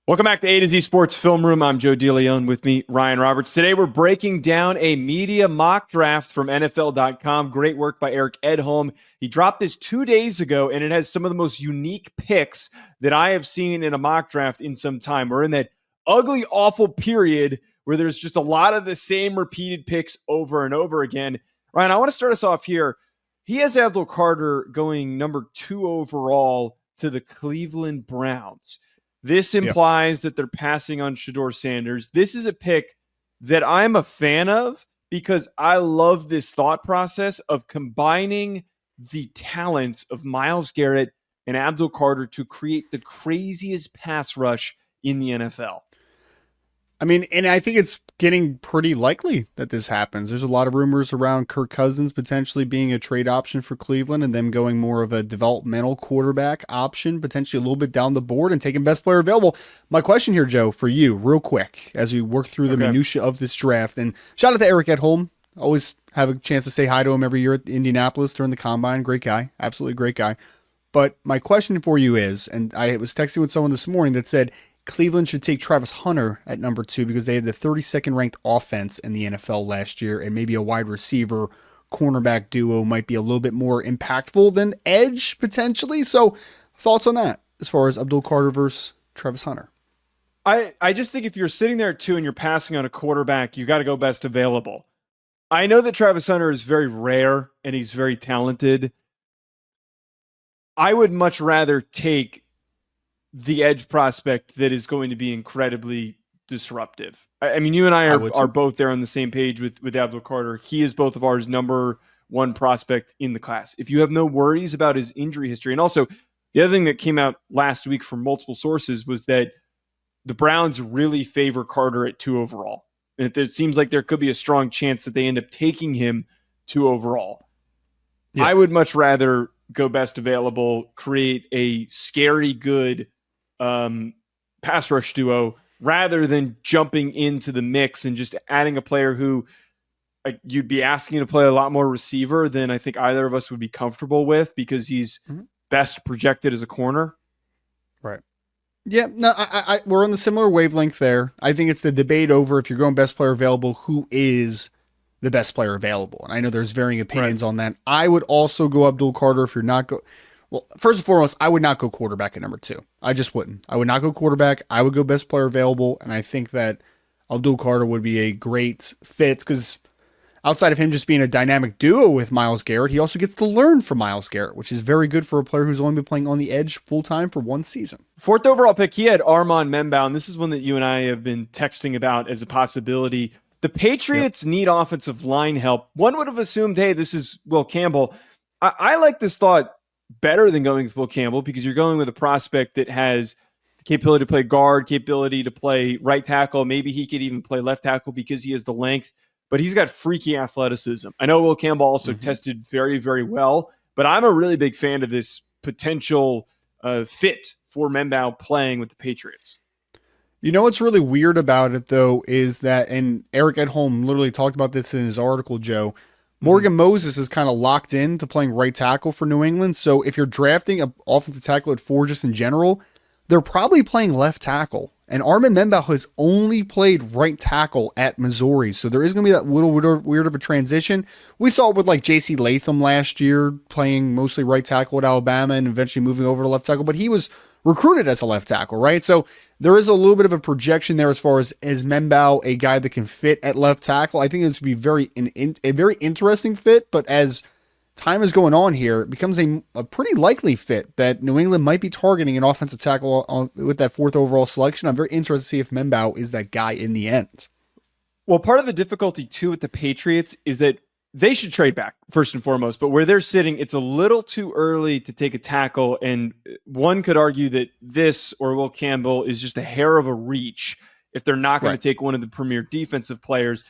Welcome back to A to Z Sports Film Room. I'm Joe DeLeone, with me, Ryan Roberts. Today we're breaking down a media mock draft from NFL.com. Great work by Eric Edholm. He dropped this 2 days ago, and it has some of the most unique picks that I have seen in a mock draft in some time. We're in that ugly, awful period where there's just a lot of the same repeated picks over and over again. Ryan, I want to start us off here. He has Abdul Carter going number 2 overall to the Cleveland Browns. This implies that they're passing on Shedeur Sanders. This is a pick that I'm a fan of because I love this thought process of combining the talents of Myles Garrett and Abdul Carter to create the craziest pass rush in the NFL. I mean, and I think it's getting pretty likely that this happens. There's a lot of rumors around Kirk Cousins potentially being a trade option for Cleveland and them going more of a developmental quarterback option, potentially a little bit down the board and taking best player available. My question here, Joe, for you real quick, as we work through the minutia of this draft, and shout out to Eric Edholm. Always have a chance to say hi to him every year at Indianapolis during the combine. Great guy. Absolutely great guy. But my question for you is, and I was texting with someone this morning that said, Cleveland should take Travis Hunter at number 2 because they had the 32nd ranked offense in the NFL last year, and maybe a wide receiver cornerback duo might be a little bit more impactful than edge potentially. So thoughts on that as far as Abdul Carter versus Travis Hunter? I just think if you're sitting there at 2 and you're passing on a quarterback, you got to go best available. I know that Travis Hunter is very rare and he's very talented. I would much rather take the edge prospect that is going to be incredibly disruptive. I mean, you and I are both there on the same page with Abdul Carter. He is both of ours number 1 prospect in the class. If you have no worries about his injury history, and also the other thing that came out last week from multiple sources was that the Browns really favor Carter at 2 overall. And it seems like there could be a strong chance that they end up taking him 2 overall. Yeah. I would much rather go best available, create a scary good pass rush duo rather than jumping into the mix and just adding a player who you'd be asking to play a lot more receiver than I think either of us would be comfortable with because he's best projected as a corner. Right. Yeah, no, we're on the similar wavelength there. I think it's the debate over if you're going best player available, who is the best player available. And I know there's varying opinions on that. I would also go Abdul Carter if you're not Well, first and foremost, I would not go quarterback at number 2. I just wouldn't. I would not go quarterback. I would go best player available, and I think that Abdul Carter would be a great fit because outside of him just being a dynamic duo with Myles Garrett, he also gets to learn from Myles Garrett, which is very good for a player who's only been playing on the edge full-time for 1 season. 4th overall pick, he had Armand Membou, and this is one that you and I have been texting about as a possibility. The Patriots need offensive line help. One would have assumed, hey, this is Will Campbell. I like this thought better than going with Will Campbell because you're going with a prospect that has the capability to play guard, capability to play right tackle. Maybe he could even play left tackle because he has the length, but he's got freaky athleticism. I know Will Campbell also tested very, very well, but I'm a really big fan of this potential fit for Membou playing with the Patriots. You know what's really weird about it, though, is that, and Eric Edholm literally talked about this in his article, Joe, Morgan Moses is kind of locked in to playing right tackle for New England. So if you're drafting an offensive tackle at 4 just in general, they're probably playing left tackle. And Armand Membou has only played right tackle at Missouri. So there is going to be that little weird of a transition. We saw it with like J.C. Latham last year playing mostly right tackle at Alabama and eventually moving over to left tackle. But he was recruited as a left tackle, right? So there is a little bit of a projection there as far as is Membou a guy that can fit at left tackle. I think this would be a very interesting fit, but as time is going on here, it becomes a pretty likely fit that New England might be targeting an offensive tackle with that 4th overall selection. I'm very interested to see if Membou is that guy in the end. Well, part of the difficulty too with the Patriots is that they should trade back first and foremost, but where they're sitting, it's a little too early to take a tackle. And one could argue that this or Will Campbell is just a hair of a reach if they're not going to take one of the premier defensive players.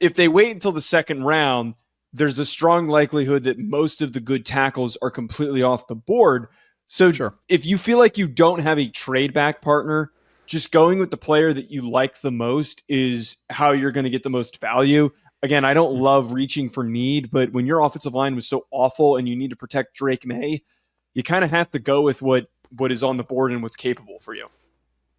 If they wait until the 2nd round, there's a strong likelihood that most of the good tackles are completely off the board. So if you feel like you don't have a trade back partner, just going with the player that you like the most is how you're going to get the most value. Again, I don't love reaching for need, but when your offensive line was so awful and you need to protect Drake May, you kind of have to go with what is on the board and what's capable for you.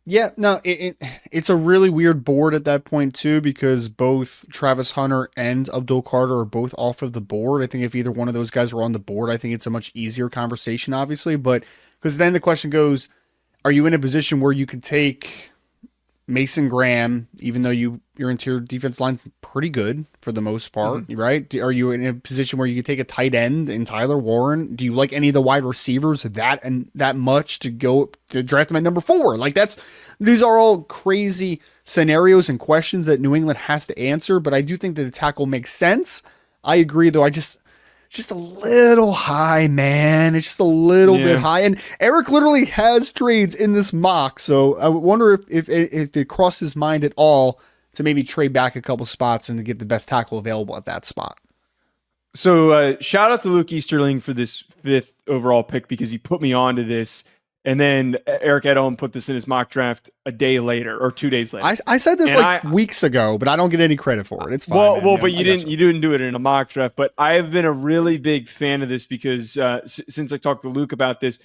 Yeah, no, it's a really weird board at that point too, because both Travis Hunter and Abdul Carter are both off of the board. I think if either one of those guys were on the board, I think it's a much easier conversation, obviously. But because then the question goes, are you in a position where you could take Mason Graham, even though your interior defense line's pretty good for the most part, right? Are you in a position where you could take a tight end in Tyler Warren? Do you like any of the wide receivers that much to go to draft them at number 4? Like these are all crazy scenarios and questions that New England has to answer, but I do think that the tackle makes sense. I agree though. Just a little high, man. It's just a little bit high. And Eric literally has trades in this mock. So I wonder if it crossed his mind at all to maybe trade back a couple spots and to get the best tackle available at that spot. So shout out to Luke Easterling for this 5th overall pick, because he put me onto this. And then Eric Edholm put this in his mock draft a day later or 2 days later. I said this weeks ago, but I don't get any credit for it. It's fine. But you didn't do it in a mock draft. But I have been a really big fan of this because since I talked to Luke about this,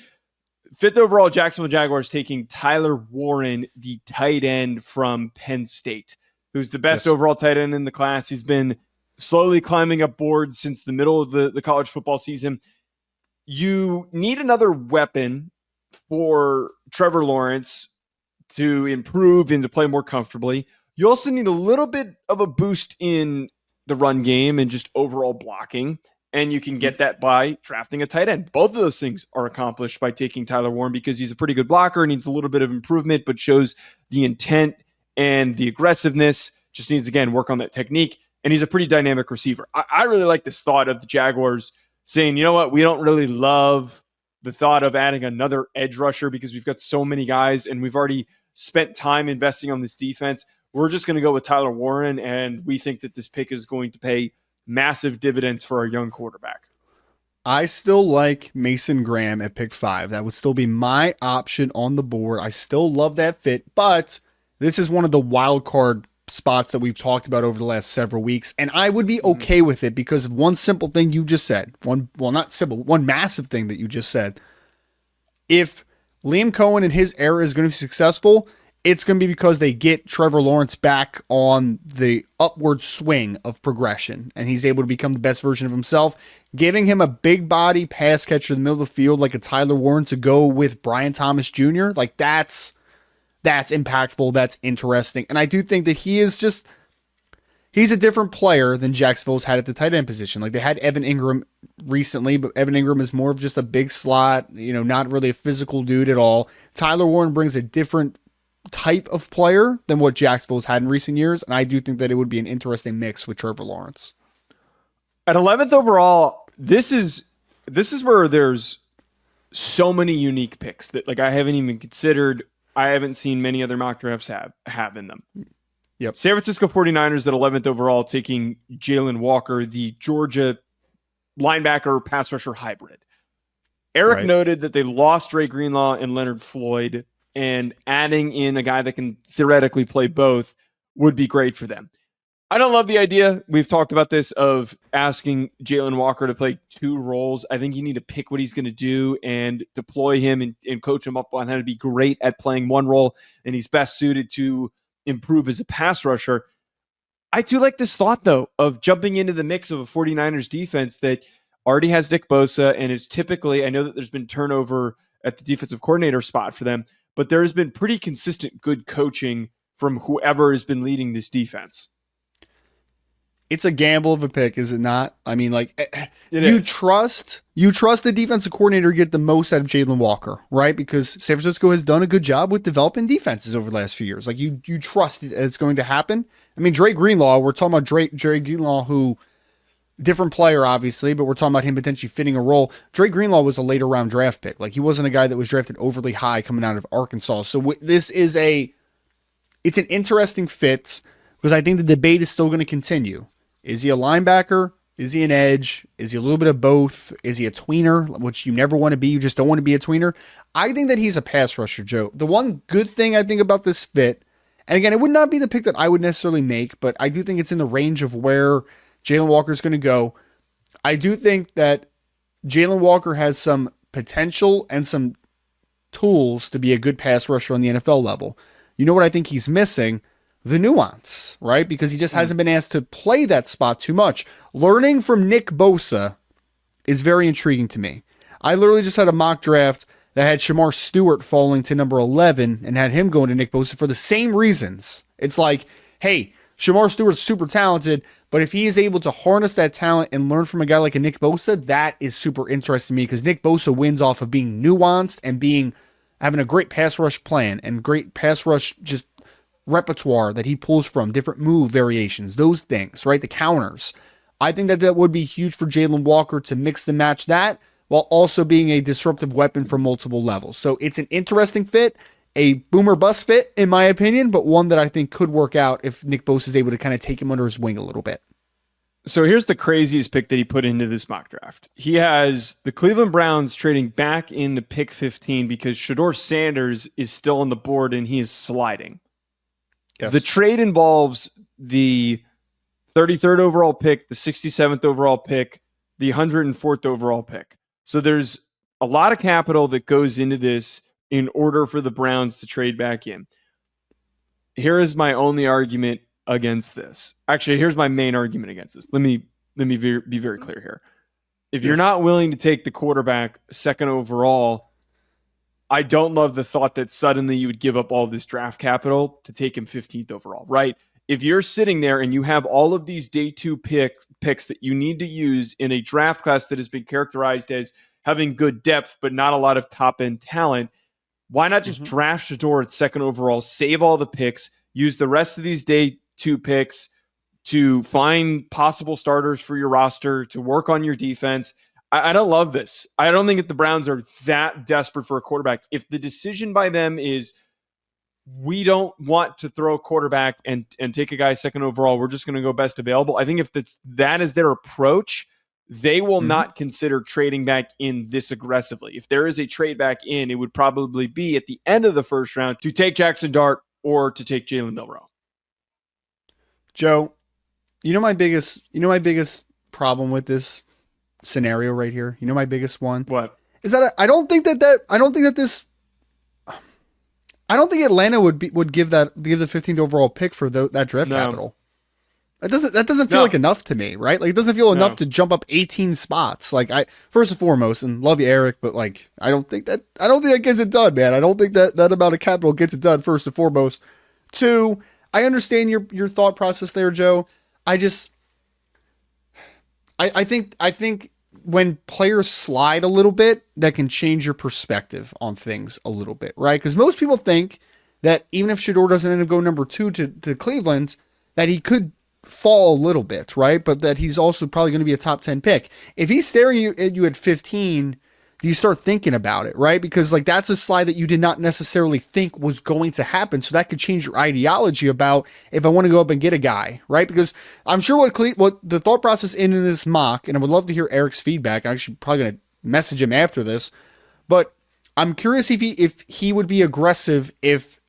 5th overall Jacksonville Jaguars taking Tyler Warren, the tight end from Penn State, who's the best overall tight end in the class. He's been slowly climbing up boards since the middle of the college football season. You need another weapon for Trevor Lawrence to improve and to play more comfortably. You also need a little bit of a boost in the run game and just overall blocking, and you can get that by drafting a tight end. Both of those things are accomplished by taking Tyler Warren, because he's a pretty good blocker, needs a little bit of improvement, but shows the intent and the aggressiveness, just needs, again, work on that technique, and he's a pretty dynamic receiver. I really like this thought of the Jaguars saying, you know what, we don't really love the thought of adding another edge rusher because we've got so many guys and we've already spent time investing on this defense. We're just going to go with Tyler Warren, and we think that this pick is going to pay massive dividends for our young quarterback. I still like Mason Graham at pick 5. That would still be my option on the board. I still love that fit, but this is one of the wild card spots that we've talked about over the last several weeks, and I would be okay with it because of one simple thing you just said. One massive thing that you just said. If Liam Cohen in his era is going to be successful, it's going to be because they get Trevor Lawrence back on the upward swing of progression, and he's able to become the best version of himself. Giving him a big body pass catcher in the middle of the field like a Tyler Warren to go with Brian Thomas Jr., like that's impactful. That's interesting. And I do think that he's a different player than Jacksonville's had at the tight end position. Like they had Evan Ingram recently, but Evan Ingram is more of just a big slot, not really a physical dude at all. Tyler Warren brings a different type of player than what Jacksonville's had in recent years. And I do think that it would be an interesting mix with Trevor Lawrence. At 11th overall, this is where there's so many unique picks that I haven't even considered. I haven't seen many other mock drafts have in them. Yep. San Francisco 49ers at 11th overall taking Jalon Walker, the Georgia linebacker pass rusher hybrid. Eric noted that they lost Dre Greenlaw and Leonard Floyd, and adding in a guy that can theoretically play both would be great for them. I don't love the idea. We've talked about this of asking Jalon Walker to play 2 roles. I think you need to pick what he's going to do and deploy him and coach him up on how to be great at playing 1 role, and he's best suited to improve as a pass rusher. I do like this thought, though, of jumping into the mix of a 49ers defense that already has Nick Bosa and is typically, I know that there's been turnover at the defensive coordinator spot for them, but there has been pretty consistent good coaching from whoever has been leading this defense. It's a gamble of a pick, is it not? I mean, you trust the defensive coordinator to get the most out of Jalon Walker, right? Because San Francisco has done a good job with developing defenses over the last few years. Like you trust it's going to happen. I mean, Dre Greenlaw, we're talking about Dre Greenlaw, who different player, obviously, but we're talking about him potentially fitting a role. Dre Greenlaw was a later round draft pick. Like he wasn't a guy that was drafted overly high coming out of Arkansas. So this is it's an interesting fit because I think the debate is still going to continue. Is he a linebacker? Is he an edge? Is he a little bit of both? Is he a tweener, which you never want to be? You just don't want to be a tweener. I think that he's a pass rusher, Joe. The one good thing I think about this fit, and again, it would not be the pick that I would necessarily make, but I do think it's in the range of where Jalon Walker is going to go. I do think that Jalon Walker has some potential and some tools to be a good pass rusher on the NFL level. You know what I think he's missing? The nuance, right? Because he just hasn't been asked to play that spot too much. Learning from Nick Bosa is very intriguing to me. I literally just had a mock draft that had Shedeur Stewart falling to number 11 and had him going to Nick Bosa for the same reasons. It's like, hey, Shedeur Stewart's super talented, but if he is able to harness that talent and learn from a guy like a Nick Bosa, that is super interesting to me because Nick Bosa wins off of being nuanced and having a great pass rush plan and great pass rush just repertoire that he pulls from, different move variations, those things, right? The counters. I think that would be huge for Jalon Walker to mix and match that while also being a disruptive weapon for multiple levels. So it's an interesting fit, a boomer bust fit, in my opinion, but one that I think could work out if Nick Bosa is able to kind of take him under his wing a little bit. So here's the craziest pick that he put into this mock draft. He has the Cleveland Browns trading back into pick 15 because Shedeur Sanders is still on the board and he is sliding. Yes. The trade involves the 33rd overall pick, the 67th overall pick, the 104th overall pick. So there's a lot of capital that goes into this in order for the Browns to trade back in. Here is my only argument against this. Actually, here's my main argument against this. Let me be very clear here. If you're not willing to take the quarterback second overall, I don't love the thought that suddenly you would give up all this draft capital to take him 15th overall, right? If you're sitting there and you have all of these day two picks that you need to use in a draft class that has been characterized as having good depth but not a lot of top-end talent, why not just draft Shedeur at second overall, save all the picks, use the rest of these day two picks to find possible starters for your roster, to work on your defense? I don't love this. I don't think that the Browns are that desperate for a quarterback. If the decision by them is we don't want to throw a quarterback and take a guy second overall, we're just going to go best available. I think if that is their approach, they will not consider trading back in this aggressively. If there is a trade back in, it would probably be at the end of the first round to take Jackson Dart or to take Jalen Milroe. Joe, you know my biggest problem with this scenario right here. You know my biggest one. What is that? I don't think Atlanta would give the 15th overall pick for that draft capital. That doesn't feel like enough to me, right? Like it doesn't feel enough to jump up 18 spots. Like first and foremost, and love you, Eric, but like I don't think that gets it done, man. I don't think that amount of capital gets it done. First and foremost. Two, I understand your thought process there, Joe. I think when players slide a little bit, that can change your perspective on things a little bit, right? Because most people think that even if Shedeur doesn't end up going number 2 to Cleveland, that he could fall a little bit, right? But that he's also probably going to be a top 10 pick. If he's staring at you at 15, do you start thinking about it, right? Because like that's a slide that you did not necessarily think was going to happen. So that could change your ideology about if I want to go up and get a guy, right? Because I'm sure what the thought process in this mock, and I would love to hear Eric's feedback. I'm actually probably going to message him after this, but I'm curious if he would be aggressive if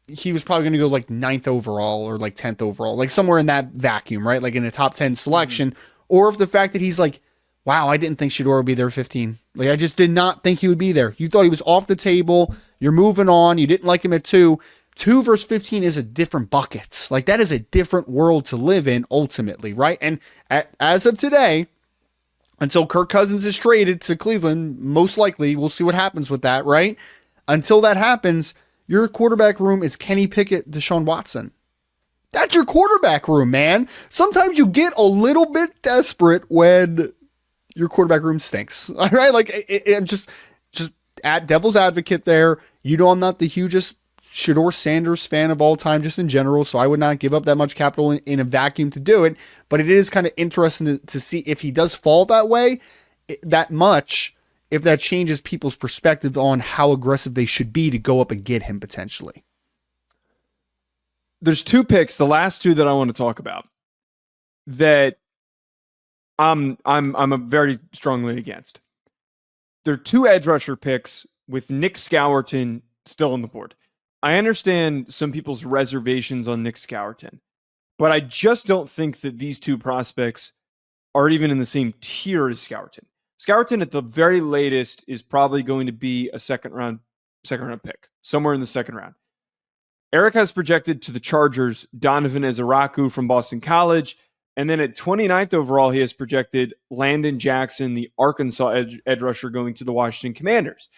he was probably going to go like 9th overall or like 10th overall, like somewhere in that vacuum, right? Like in a top 10 selection, or if the fact that he's like, wow, I didn't think Shedeur would be there 15. Like, I just did not think he would be there. You thought he was off the table. You're moving on. You didn't like him at 2. 2 versus 15 is a different bucket. Like, that is a different world to live in ultimately, right? And as of today, until Kirk Cousins is traded to Cleveland, most likely, we'll see what happens with that, right? Until that happens, your quarterback room is Kenny Pickett, Deshaun Watson. That's your quarterback room, man. Sometimes you get a little bit desperate when your quarterback room stinks. All right. Like I'm just at devil's advocate there. You know, I'm not the hugest Shedeur Sanders fan of all time, just in general. So I would not give up that much capital in a vacuum to do it. But it is kind of interesting to see if he does fall that way, that much, if that changes people's perspective on how aggressive they should be to go up and get him potentially. There's 2 picks, the last 2 that I want to talk about, that I'm very strongly against. There are 2 edge rusher picks with Nick Scourton still on the board. I understand some people's reservations on Nick Scourton, but I just don't think that these 2 prospects are even in the same tier as Scourton. Scourton at the very latest is probably going to be a second round second round pick, somewhere in the second round. Eric has projected to the Chargers Donovan Ezaraku from Boston College. And then at 29th overall, he has projected Landon Jackson, the Arkansas edge rusher, going to the Washington Commanders.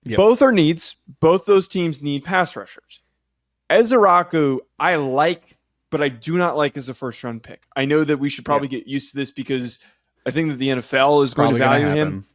Yep. Both are needs. Both those teams need pass rushers. Ezaraku, I like, but I do not like as a first-round pick. I know that we should probably get used to this because I think that the NFL is going to value him.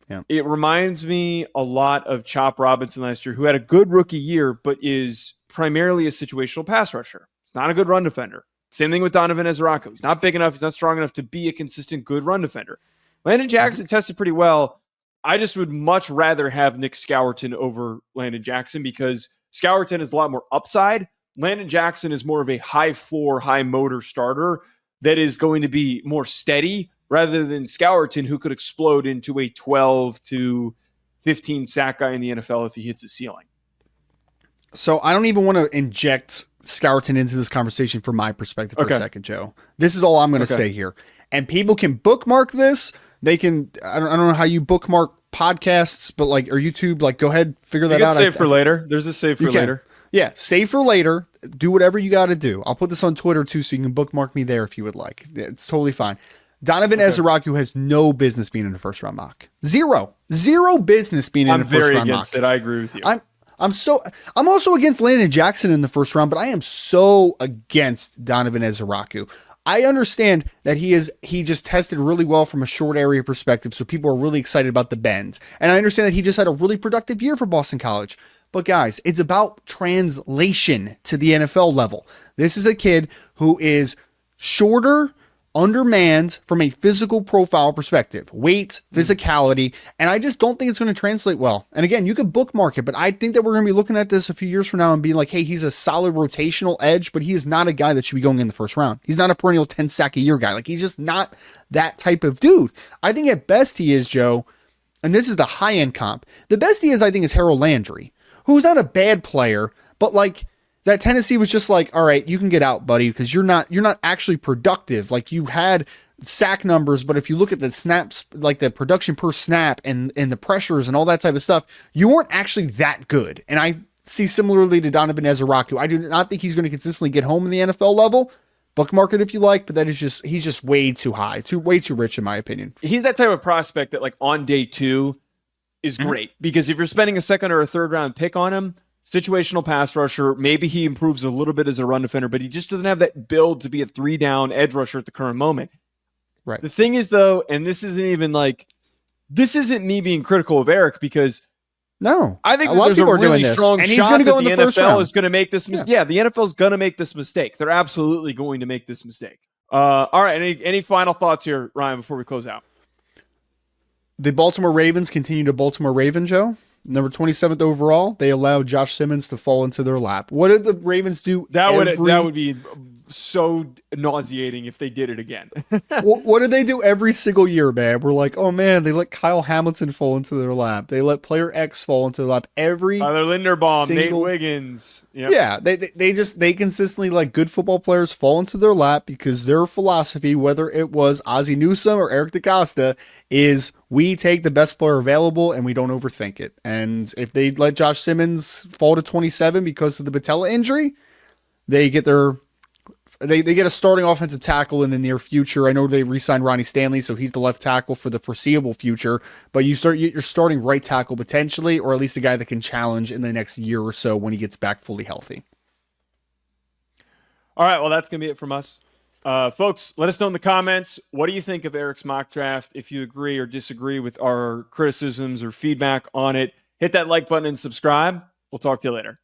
Yeah. It reminds me a lot of Chop Robinson last year, who had a good rookie year, but is primarily a situational pass rusher. He's not a good run defender. Same thing with Donovan Ezaraku. He's not big enough. He's not strong enough to be a consistent good run defender. Landon Jackson tested pretty well. I just would much rather have Nick Scourton over Landon Jackson because Scourton is a lot more upside. Landon Jackson is more of a high floor, high motor starter that is going to be more steady rather than Scourton, who could explode into a 12 to 15 sack guy in the NFL if he hits a ceiling. So I don't even want to inject Scourton into this conversation from my perspective for a second, Joe. This is all I'm going to say here. And people can bookmark this. They can, I don't know how you bookmark podcasts, but like, or YouTube, like go ahead, figure that out. Save for later. There's a save for later. Yeah. Save for later. Do whatever you got to do. I'll put this on Twitter too, so you can bookmark me there if you would like. It's totally fine. Donovan Ezaraku has no business being in a first round mock. Zero business being in a first round mock. I'm very against it. I agree with you. I'm also against Landon Jackson in the first round, but I am so against Donovan Ezaraku. I understand that he just tested really well from a short area perspective, so people are really excited about the bend. And I understand that he just had a really productive year for Boston College. But guys, it's about translation to the NFL level. This is a kid who is shorter, undermanned from a physical profile perspective, weight, physicality, and I just don't think it's going to translate well. And again, you could bookmark it, but I think that we're going to be looking at this a few years from now and being like, hey, he's a solid rotational edge, but he is not a guy that should be going in the first round. He's not a perennial 10 sack a year guy. Like, he's just not that type of dude. I think at best he is, Joe, and this is the high-end comp, the best he is, I think, is Harold Landry, who's not a bad player, but like, that Tennessee was just like, all right, you can get out, buddy, because you're not actually productive. Like, you had sack numbers, but if you look at the snaps, like the production per snap and the pressures and all that type of stuff, you weren't actually that good. And I see similarly to Donovan Ezaraku. I do not think he's going to consistently get home in the NFL level. Bookmark it if you like, but that is just, he's just way too high, way too rich in my opinion. He's that type of prospect that like on day 2 is great because if you're spending a second or a third round pick on him, situational pass rusher, maybe he improves a little bit as a run defender, but he just doesn't have that build to be a 3-down edge rusher at the current moment. Right. The thing is, though, and this isn't me being critical of Eric because I think that there's a really strong shot that the NFL is going to make this mistake. Yeah, the NFL is going to make this mistake. They're absolutely going to make this mistake. All right, any final thoughts here, Ryan, before we close out? The Baltimore Ravens continue to Baltimore Raven, Joe. Number 27th overall, they allowed Josh Simmons to fall into their lap. What did the Ravens do? That would be so nauseating if they did it again. What did they do every single year, man? We're like, oh man, they let Kyle Hamilton fall into their lap. They let player X fall into their lap. Tyler Linderbaum, Nate Wiggins. Yep. Yeah, they consistently let good football players fall into their lap because their philosophy, whether it was Ozzie Newsome or Eric DeCosta, is we take the best player available and we don't overthink it. And if they let Josh Simmons fall to 27 because of the patella injury, they get they get a starting offensive tackle in the near future. I know they re-signed Ronnie Stanley, so he's the left tackle for the foreseeable future. But you're starting right tackle potentially, or at least a guy that can challenge in the next year or so when he gets back fully healthy. All right, well, that's going to be it from us. Folks, let us know in the comments. What do you think of Eric's mock draft? If you agree or disagree with our criticisms or feedback on it, hit that like button and subscribe. We'll talk to you later.